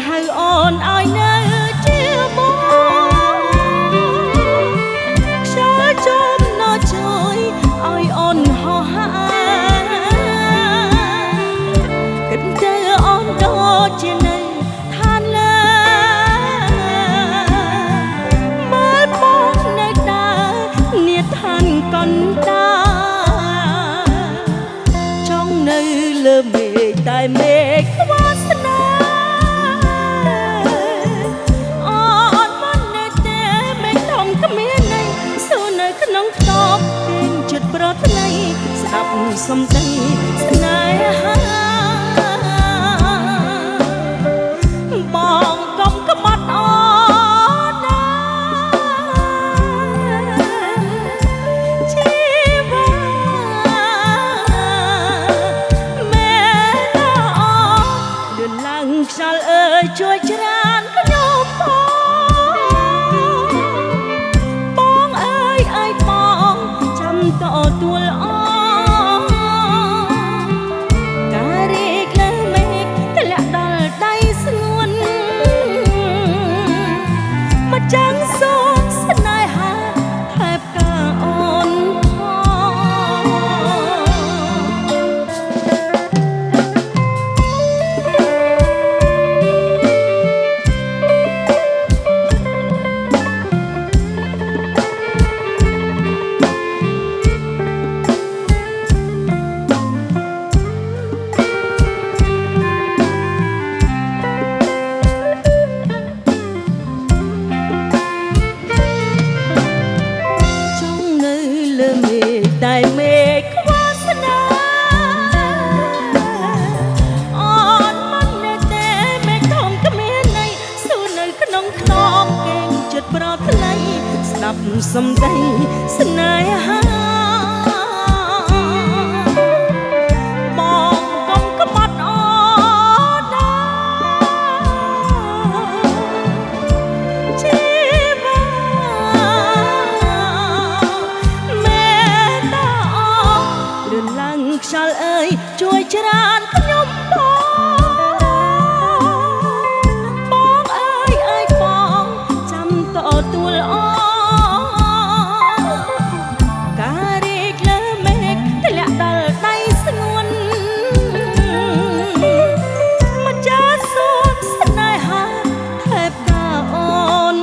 ហៅអូនឲ្យនៅជាបងខ្យល់ចំណោជួយឲ្យអូនហោះហើរគិតទៅអូនដូចជានៅឋានលើមើលបងនៅដើរនាឋានកណ្ដាលចង់នៅលើមេឃតែមេឃខ្វះស្នេហ៍ក្នុងខ្ទប់ពេញចិត្តប្រថ្លៃស្ដាប់សំដីស្នេហាបងកុំក្បត់អូនណាជីវាមែនណាអូនលឿនឡើងខ្យល់អើយជួយច្រានខ្ញុំទួលអការរែកលើមេឃធ្លាក់ដល់ដៃស្ងួនមកចាំងសួនស្នេហាថែបការអូនតែមេឃខ្វះស្នេហ៍អូនមិននៅទេមេឃធំគ្មានន័យសួរនៅក្នុងខ្ទប់កេងចិត្តប្រថ្លៃស្ដាប់សំដីស្នេហាបងកុំក្បត់អូនណាជីវាខ្យល់អើយជួយច្រានខ្ញុំបងអើយបងចាំតទួលអការរែកលើមេឃធ្លាក់ដល់ដៃស្ងួនមកចាសួនស្នេហាថែបការអូន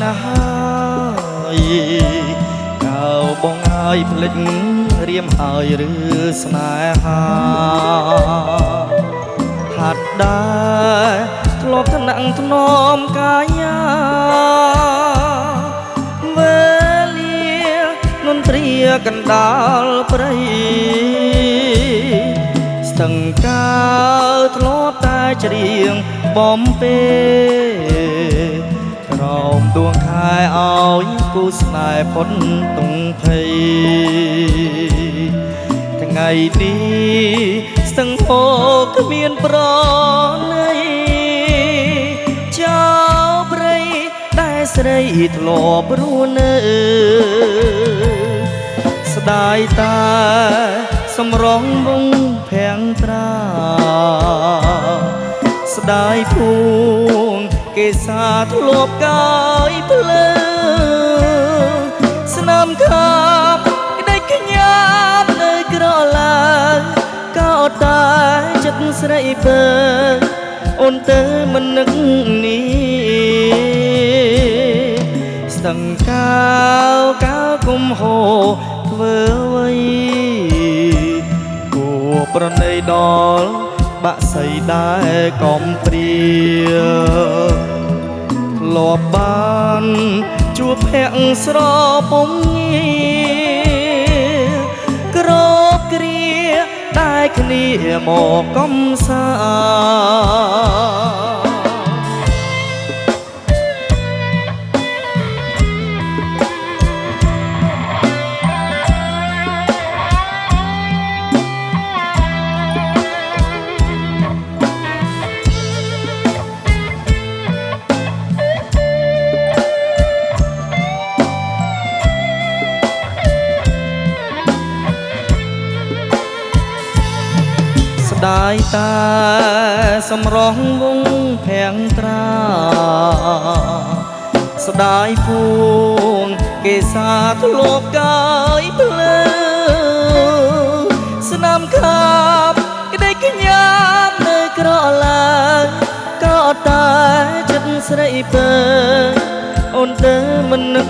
ណាស់កៅបងហើយភ្លេចរៀមហើយឬស្នេហាហាត់ដែរធ្លាប់ថ្នាក់ធ្នមកាយាវេលានន្ត្រីកណ្ដាលព្រៃស្ទឹងកៅធ្លាប់តែច្រៀងបំពេក្រោមដួងខែឲ្យគូស្នេហ៍ផុតទងភ័យថ្ងៃនេះស្ទឹងហូរគ្មានប្រណីចោលព្រៃដែលស្រីធ្លាប់រស់នៅស្ដាយតែសម្រងវងភាំងត្រាស្ដាយភួងគេសាធ្លាប់កាយភ្លើស្នាមខាប់ក្តីកញ្ញាតនៅក្រឡាកោតតែចិត្តស្រីបើអូនទៅមិននឹកនេះស្ទឹងកៅកៅគុំហូរធ្វើអ្វីគួ ប្រណីដល់បាក់សីដែរកំព្រាធ្លាប់បានជួបភ័ក្រស្រពំងារក្រគ្រាតែគ្នាមកកំសាស្ដាយតែសម្រស់វងភាំងត្រាស្ដាយពួងគេសាធ្លាប់កាយភ្លើស្នាមខាបក្តីកញ្ញាមនៅក្រឡាក៏តែចិត្តស្រីពើអូនទៅមិននឹក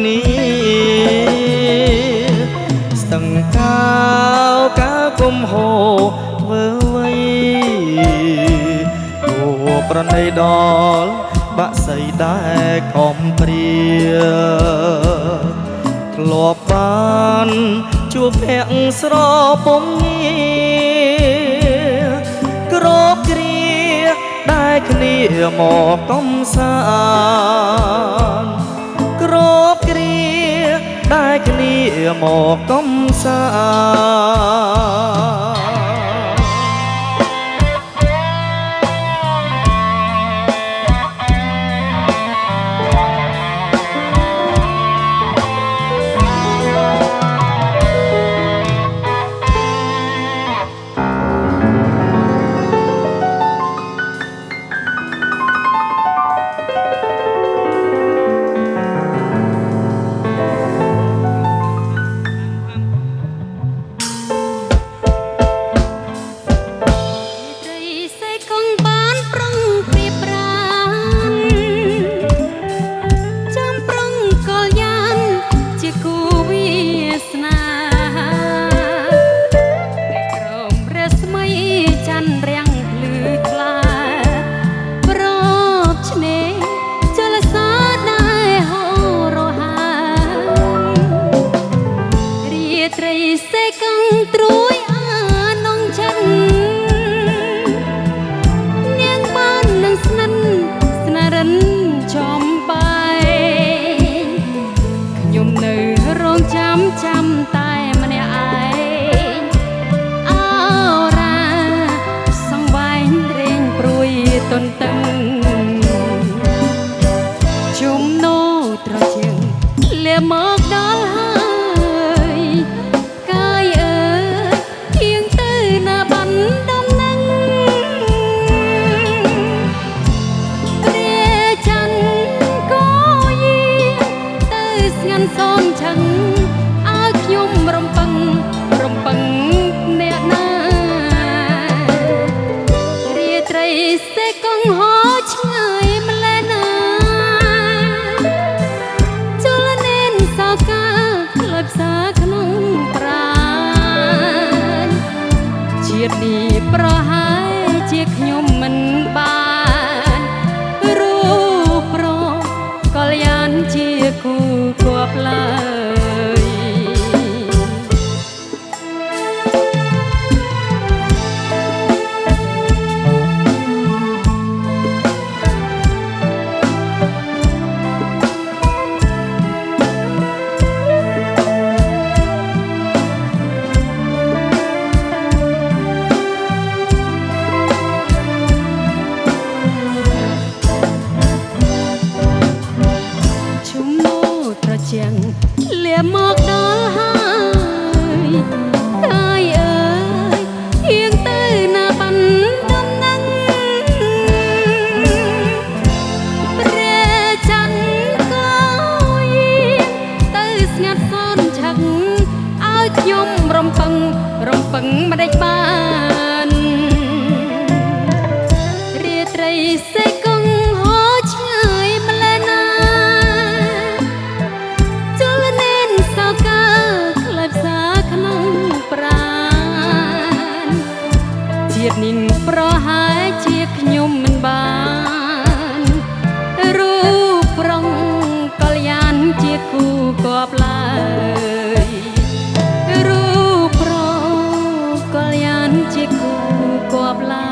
នេះស្ទឹងកាវកាគុំហូធ្វើអ្វីអូប្រណីដល់បាក់សីដែរកំព្រាធ្លាប់បានជួបភ័ក្រស្រពំងារក្រគ្រាដែរគ្នាមកកំសាន្តក្រគ្រាដែរគ្នាមកកំសាន្តចាំតែម្នាក់ឯងអរ៉ាសង្វែងរែងព្រួយទន្ទឹងជុំណូត្រជាងលាមកដល់ហើយកាយអើយគៀងទៅណាបានដំណឹងរាច័ន្ទក៏យាទៅស្ងាត់សូនឆឹងខ្ញុំរំពឹងអ្នកណារាត្រីសេកងហោឆ្ងាយម្លេះណាជលនេនសោកាក្លាយផ្សាក្នុងប្រាណជាតិនេះប្រហែលជាខ្ញុំមិនបានរូបប្រកល្យានជាគូគប់ឡើយលាមកដល់ហើយកាយអើយហៀងទៅណាបានដំណឹងព្រះច័ន្ទក៏យាទៅស្ងាត់សូនឆឹងឲ្យខ្ញុំរំពឹងមិនដេចបានរាត្រីសេកងហោឆ្ងាយម្លេះណាក្នុងប្រាណ នប្រហែលជាខ្ញុំមិនបានរូបប្រងកល្យានជាគូគប់ឡើយរូបប្រងកល្យានជាគូគប់ឡើយ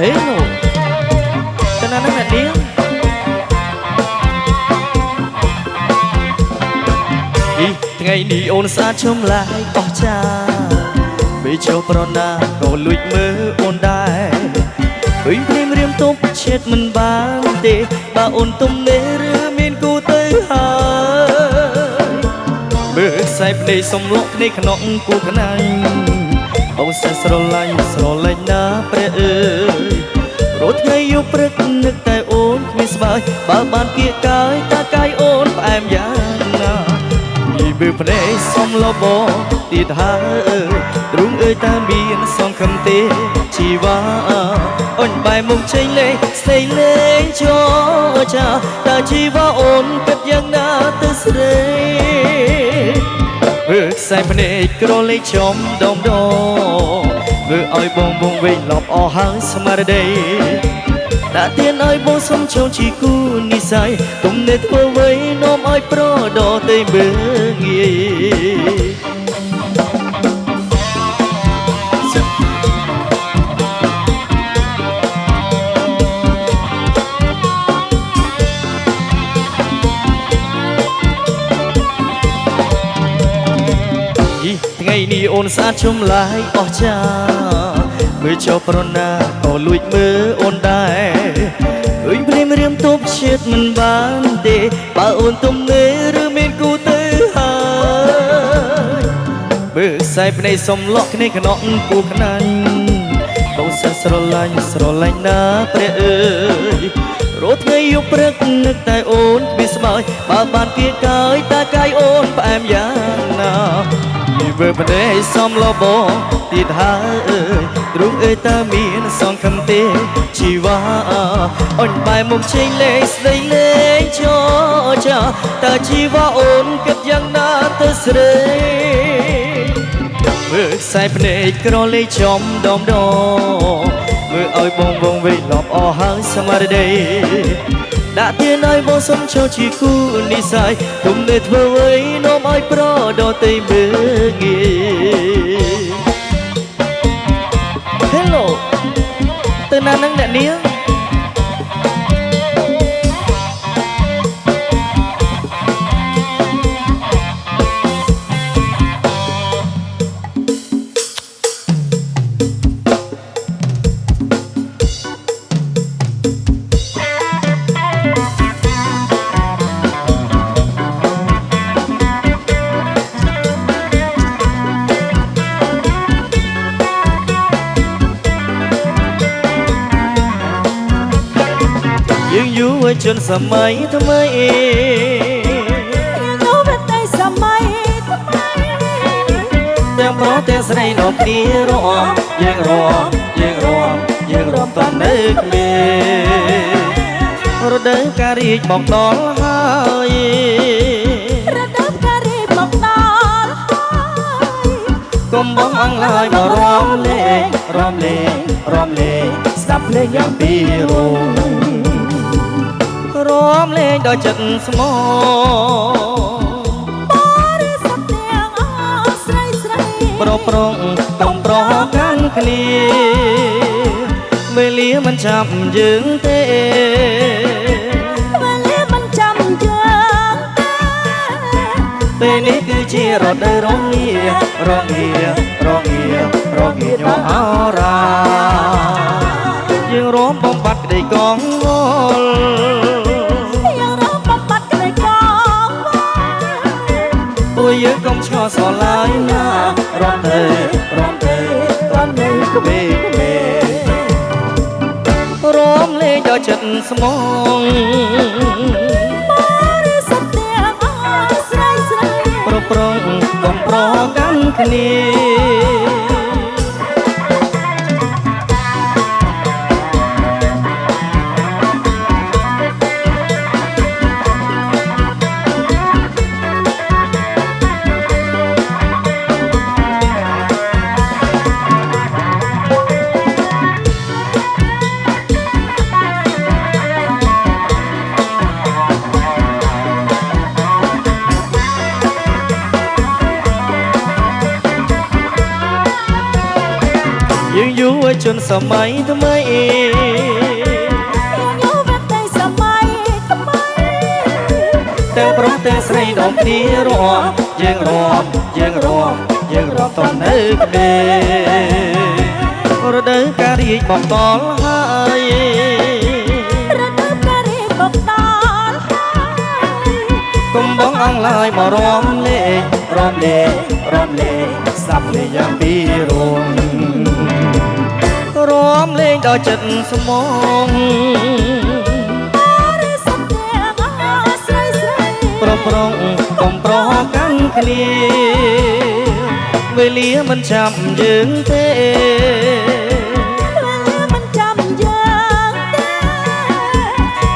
ហេឡូតើណាស់អ្នកនាងថ្ងៃនេះអូនស្អាតឈុំឡាយអស់ចាពេលចូលប្រណាក៏លួចមើលអូនដែរឃើញព្រាមរៀមទុំឈិតមិនបានទេបើអូនទំនេរឬមានគូទៅហើយមើលខ្សែភ្នែកសំឡក់គ្នាក្នុងគូខ្នាញ់អូនsẽស្រឡាញ់ណាព្រះអើយរត់ថ្ងៃយប់ព្រឹកនឹកតែអូនគ្មានស្បើយបើបានគៀកកាយតាកាយអូនផ្អែមយ៉ាងណាពីបើភ្នែកសំឡបទៀតហើយទ្រូងអើយតាមានសងខំទេជីវ៉ាអូនបែរមុខចេញលេងស្ដីលេងចោចាតើជីវ៉ាអូនគិតយ៉ាងណាទៅស្រីមើលខ្សែភ្នែកក្រលេខចំដុំដមើលឲ្យបងវិញលប់អស់ហើយស្មារតីដាក់ទៀនឲ្យបងសុំចូលជាគូនិស័យទុំនេះធ្វើអ្វីនាំឲ្យប្រដទៅមើលងាយថ្ងៃនេះអូនស្អាតឈុំឡាយអស់ចាមើលចុះប្រណាក៏លួចមើលអូនដែរឃើញព្រាមរៀមទប់ឈិតមិនបានទេបើអូនទំនេរឬមានគូទៅហើយមើលខ្សែភ្នែកសំឡក់គ្នាក្នុងគូខ្នាញ់កូនសិស្សស្រឡាញ់ណាព្រះអើយរត់ថ្ងៃយប់ព្រឹកនឹកតែអូនគ្មានស្បើយបើបានគៀកកាយតាកាយអូនផ្អែមយ៉ាងណាពីបើភ្នែកសំឡបទៀតហើយទ្រូងអើយតាមានសងខំទេជីវ៉ាអូនបែរមុខចេញលេងស្ដីលេងចោចាតើជីវ៉ាអូនគិតយ៉ាងណាទៅស្រីមើលខ្សែភ្នែកក្រលេខចំដុំដមើលឲ្យបងវិញលប់អស់ហើយស្មារតីដាក់ទៀនឲ្យបងសុំចូលជាគូនិស័យទុំនេះធ្វើអ្វីនាំឲ្យប្រដទៅមើលងាយ Hello ទៅណានឹងអ្នកនាង ជន់សម័យថ្មីនោះមិនតែសម័យថ្មីទាំងប្រុសទាំងស្រីនាំគ្នាយើងរំតាមនៅគ្នារដូវកាលរីកមកដល់ហើយ រដូវកាលរីកមកដល់ហើយកុំបងអង្លើយមករំលេងស្ដាប់ភ្លេងយ៉ាងពីរោរំលេងដល់ចិត្តស្មោបរិសុទ្ធទាំងអស់ស្រីប្រកំប្រកាន់គ្នាវេលាមិនចាំយើងទេវេលាមិនចាំយើងទេពេលនេះគឺជារដូវរងាញោអរ៉ាយើងរំបំបត្តិក្តីកងងល់ពួកយើងកុំឆ្ងល់ស្រឡាយណារំទេក្មេរំលេងដល់ចិត្តស្មងបរិសុទ្ធទាំងអស់ស្រីប្រកំប្រកាន់គ្នា យើងយុវជនសម័យថ្មី យុវតីសម័យថ្មី ទាំងប្រុសទាំងស្រីដល់គ្នារួមយើងរួមយើងរួមយើងរួមតនៅគ្នារដូវកាលរីកបំតល់ហើយ រដូវកាលរីកបំតល់ហើយក ុំបងអងឡើយមករំលេងរំលេងរំលេងសាប់លេងយ៉ាងពីរងរំលេងដល់ចិត្តស្មង រិសុទ្ធទាំងអស់ស្រីស្រី ប្រប្រងកុំប្រកាន់គ្នាវេលាមិនចាំយើងទេ មិនចាំយើងទេ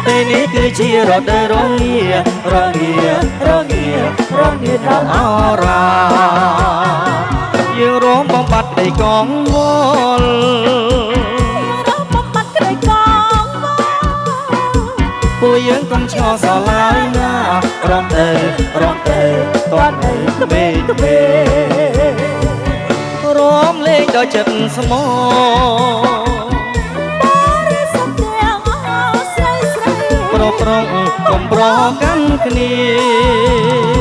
ពេលនេះគឺជារដូវរងារងារងារងាដល់អរាយើងរួមបំបត្តិក្តីកងវល់ រំបំបាត់ក្តីកងវល់ ពួកយើងកុំឆ្ងល់សល់ឡើយណារំទៅតាន់នៅក្មេងក្មេងរំលេងដល់ចិត្តស្មោ រិសុទ្ធទាំងអស់ស្រីស្រី ប្រប្រងកុំប្រកាន់គ្នា